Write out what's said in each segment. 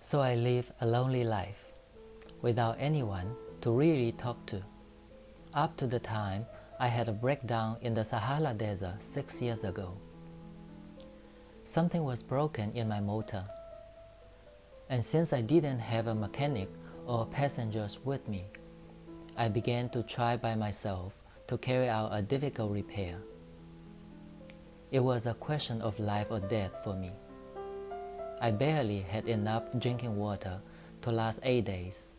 So I live a lonely life, without anyone to really talk to, up to the time I had a breakdown in the Sahara Desert 6 years ago. Something was broken in my motor, and since I didn't have a mechanic or passengers with me, I began to try by myself to carry out a difficult repair. It was a question of life or death for me. I barely had enough drinking water to last 8 days.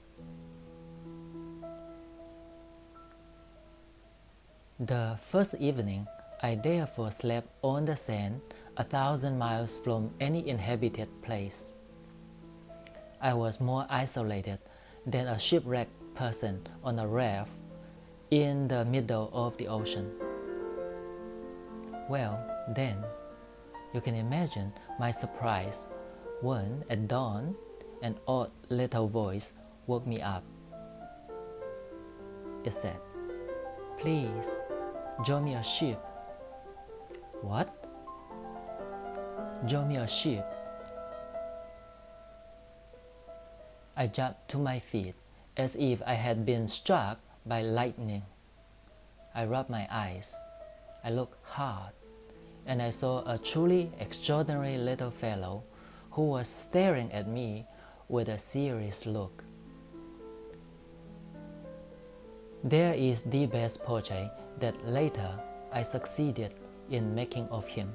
The first evening, I therefore slept on the sand 1,000 miles from any inhabited place. I was more isolated than a shipwrecked person on a raft in the middle of the ocean. Well, then, you can imagine my surprise when at dawn an odd little voice woke me up. It said, "Please, draw me a ship." What? Draw me a ship? I jumped to my feet as if I had been struck by lightning. I rubbed my eyes. I looked hard, and I saw a truly extraordinary little fellow who was staring at me with a serious look. There is the best portrait that later I succeeded in making of him.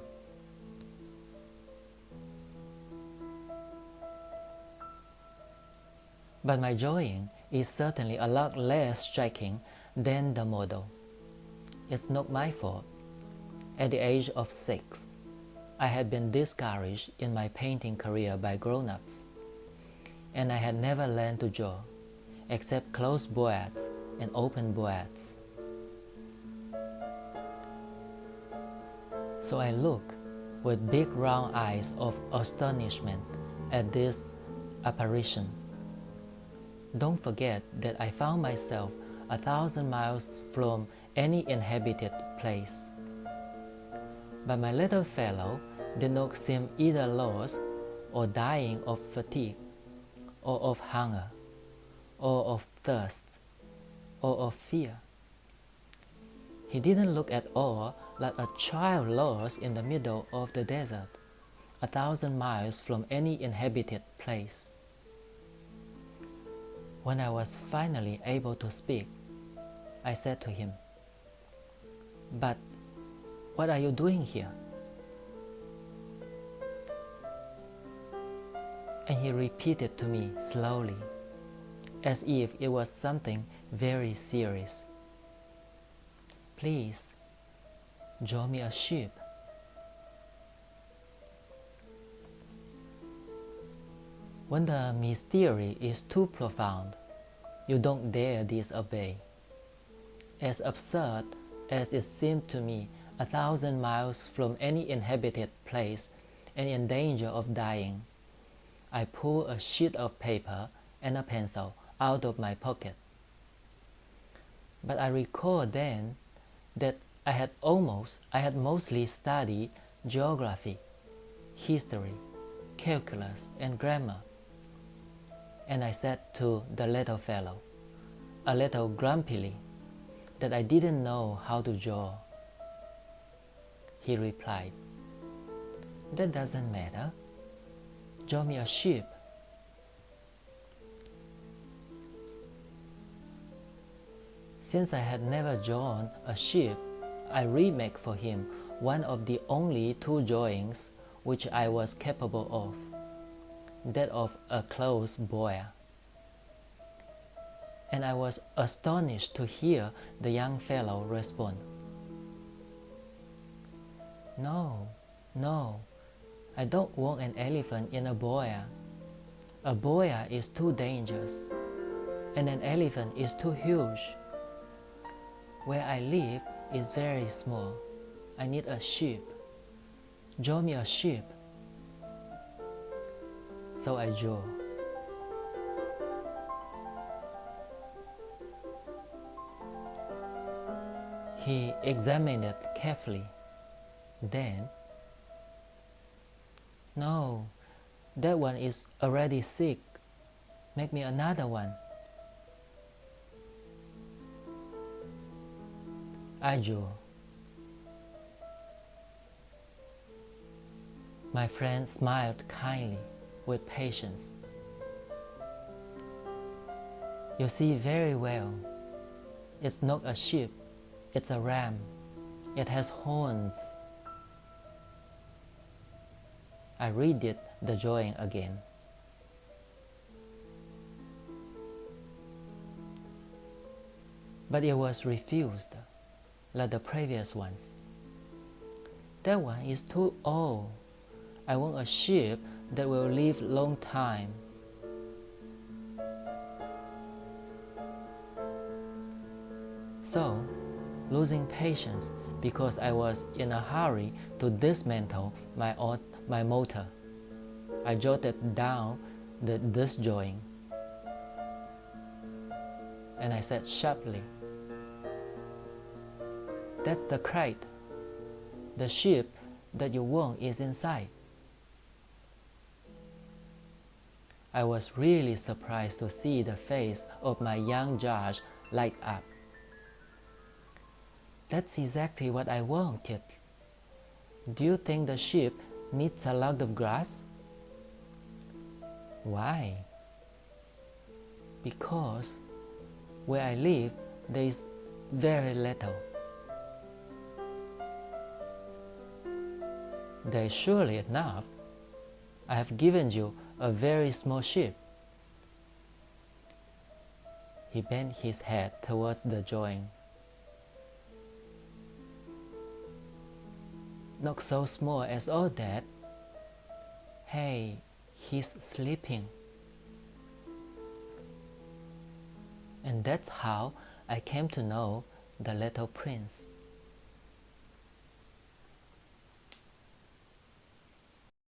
But my drawing is certainly a lot less striking than the model. It's not my fault. At the age of 6, I had been discouraged in my painting career by grown-ups, and I had never learned to draw, except closed boards and open boards. So I looked with big round eyes of astonishment at this apparition. Don't forget that I found myself 1,000 miles from any inhabited place. But my little fellow did not seem either lost or dying of fatigue, or of hunger, or of thirst, or of fear. He didn't look at all like a child lost in the middle of the desert, 1,000 miles from any inhabited place. When I was finally able to speak, I said to him, "But what are you doing here?" And he repeated to me slowly, as if it was something very serious, "Please, draw me a ship." When the mystery is too profound, you don't dare disobey. As absurd as it seemed to me, 1,000 miles from any inhabited place and in danger of dying, I pulled a sheet of paper and a pencil out of my pocket. But I recall then that I had mostly studied geography, history, calculus, and grammar. And I said to the little fellow, a little grumpily, that I didn't know how to draw. He replied, "That doesn't matter. Draw me a ship." Since I had never drawn a ship, I remade for him one of the only 2 drawings which I was capable of, that of a closed boy. And I was astonished to hear the young fellow respond, No, I don't want an elephant in a boya. A boya is too dangerous, and an elephant is too huge. Where I live is very small. I need a ship. Draw me a ship." So I drew. He examined it carefully. Then, "No, That one is already sick. Make me another one. Ajo. My friend smiled kindly with patience. You see very well. It's not a sheep, it's a ram. It has horns. I redid the drawing again. But it was refused, like the previous ones. That one is too old. I want a sheep that will live long time. So, losing patience because I was in a hurry to dismantle my motor, I jotted down the disjoint, and I said sharply, "That's the crate. The sheep that you want is inside." I was really surprised to see the face of my young judge light up. That's exactly what I wanted. Do you think the sheep needs a lot of grass? Why? Because where I live there is very little. There is surely enough. I have given you a very small sheep. He bent his head towards the drawing. Not so small as all that. Hey, he's sleeping. And that's how I came to know the Little Prince.